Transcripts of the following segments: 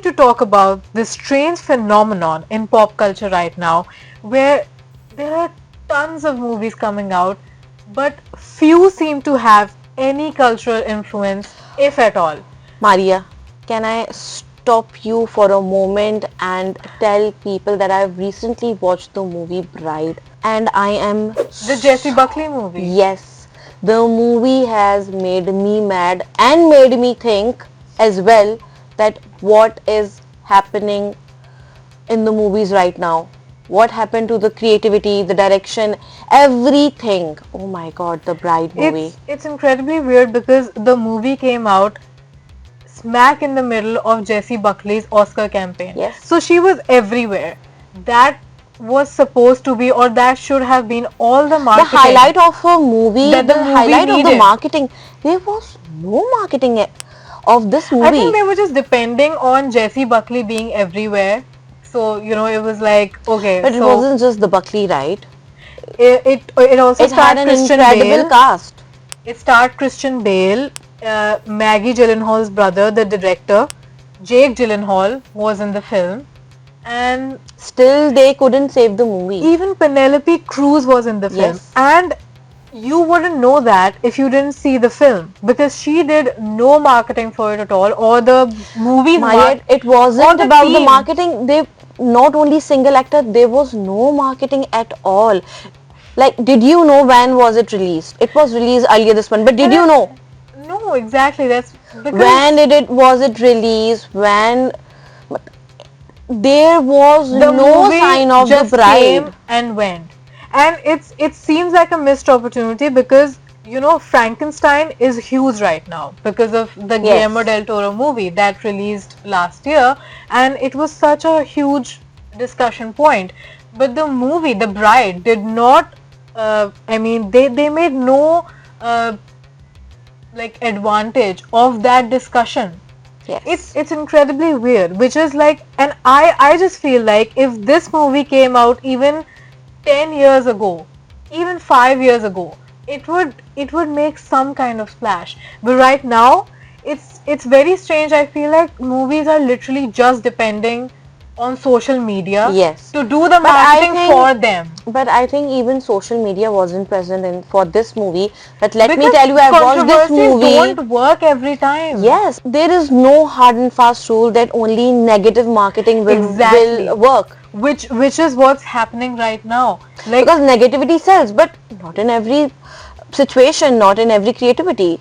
to talk about this strange phenomenon in pop culture right now, where there are tons of movies coming out, but few seem to have any cultural influence, if at all. Maria, can I stop you for a moment and tell people that I've recently watched the movie Bride and I am The Jessie Buckley movie. yes, the movie has made me mad and made me think as well that what is happening in the movies right now. What happened to the creativity, the direction, everything. Oh my god, the Bride movie. It's incredibly weird because the movie came out smack in the middle of Jessie Buckley's Oscar campaign. Yes. So she was everywhere. That was supposed to be, or that should have been, all the The marketing. highlight of a movie, That the the movie highlight of the needed. marketing. There was no marketing of this movie. I think they were just depending on Jessie Buckley being everywhere. So, you know, it was like, okay, But it so wasn't just the Buckley, right? it also It had starred an Christian incredible Bale. cast. It starred Christian Bale, Maggie Gyllenhaal's brother, the director. Jake Gyllenhaal was in the film, and Still, they couldn't save the movie. even Penelope Cruz was in the film. Yes. And you wouldn't know that if you didn't see the film, because she did no marketing for it at all, or the movie's Maya, it or wasn't the about the team. marketing. They not only single actor, there was no marketing at all. Like, did you know when was it released? It was released earlier this month, but did you know No, exactly. That's because when was it released? When there was the no movie sign of just the bride. came and went, and it seems like a missed opportunity because, you know, Frankenstein is huge right now because of the Guillermo del Toro movie that released last year, and it was such a huge discussion point. But the movie The Bride did not, I mean, they made no like advantage of that discussion. Yes. It's incredibly weird, which is like, and I just feel like if this movie came out even 10 years ago, even 5 years ago, it would make some kind of splash. But right now, it's very strange. I feel like movies are literally just depending on social media Yes. to do the But I marketing think- for them. But I think even social media wasn't present in for this movie. But let me Because tell you, I watched this controversies movie. don't work every time. Yes, there is no hard and fast rule that only negative marketing Exactly. will work. Which is what's happening right now. Like, Because negativity sells, but not in every situation, not in every creativity.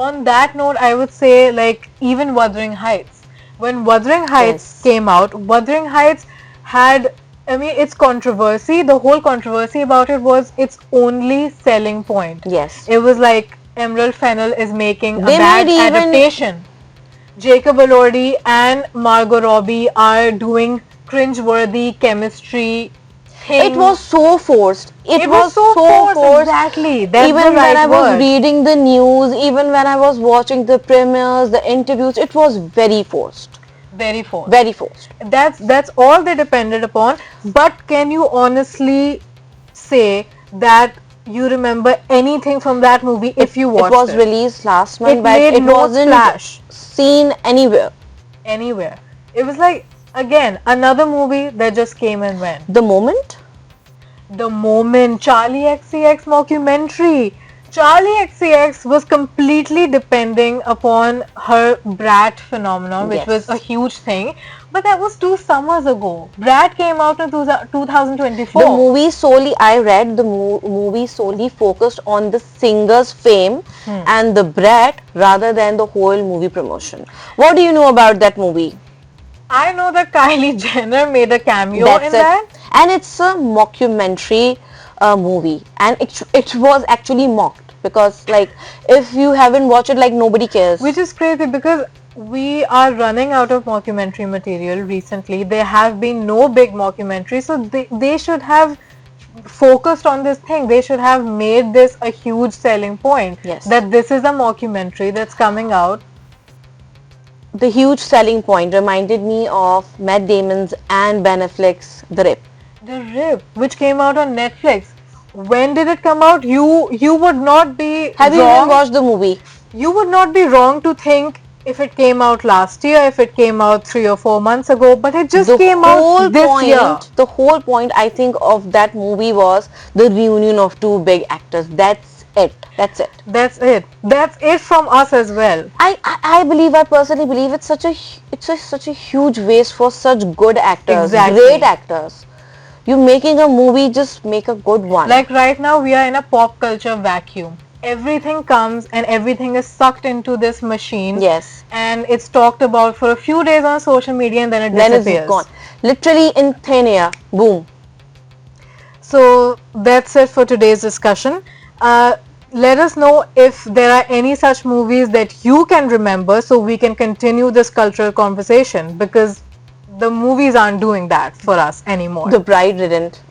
on that note, I would say, like, even Wuthering Heights. When Wuthering Heights Yes. came out, Wuthering Heights had, I mean, its controversy, the whole controversy about it was its only selling point. Yes. It was like Emerald Fennell is making a They bad made even- adaptation. Jacob Elordi and Margot Robbie are doing cringe-worthy chemistry things. It was so forced. It was so forced. Exactly. That's Even the when right I was word. reading the news, even when I was watching the premieres, the interviews, it was very forced. Very forced. Very forced. That's all they depended upon. But can you honestly say that you remember anything from that movie if you watched It was released last month, It but made it no wasn't splash seen anywhere. anywhere? It was like, again, another movie that just came and went. The moment, The moment Charlie XCX mockumentary. Charlie XCX was completely depending upon her Brat phenomenon, which Yes. was a huge thing. But that was 2 summers ago. Brat came out in 2024. the movie solely, I read the movie solely focused on the singer's fame and the brat rather than the whole movie promotion. What do you know about that movie? I know that Kylie Jenner made a cameo That's in it. that. And it's a mockumentary movie, and it was actually mocked because, like, if you haven't watched it, like, nobody cares. Which is crazy because we are running out of mockumentary material recently. There have been no big mockumentaries, so they should have focused on this thing. They should have made this a huge selling point. Yes. That this is a mockumentary that's coming out. The huge selling point reminded me of Matt Damon's and Ben Affleck's The Rip. The Rip, which came out on Netflix. When did it come out? You would not be Have you wrong. even watched the movie? You would not be wrong to think if it came out last year, if it came out 3 or 4 months ago, but it just The came whole out this point, year. the whole point I think of that movie was the reunion of two big actors. That's it. That's it. That's it. That's it from us as well. I believe, I personally believe it's such a huge waste for such good actors, Exactly. great actors. You're making a movie, just make a good one. Like right now we are in a pop culture vacuum. Everything comes and everything is sucked into this machine. Yes. And it's talked about for a few days on social media and then it Then disappears. it's gone. Literally in thin air. Boom. So that's it for today's discussion. Let us know if there are any such movies that you can remember so we can continue this cultural conversation, because the movies aren't doing that for us anymore. The Bride didn't.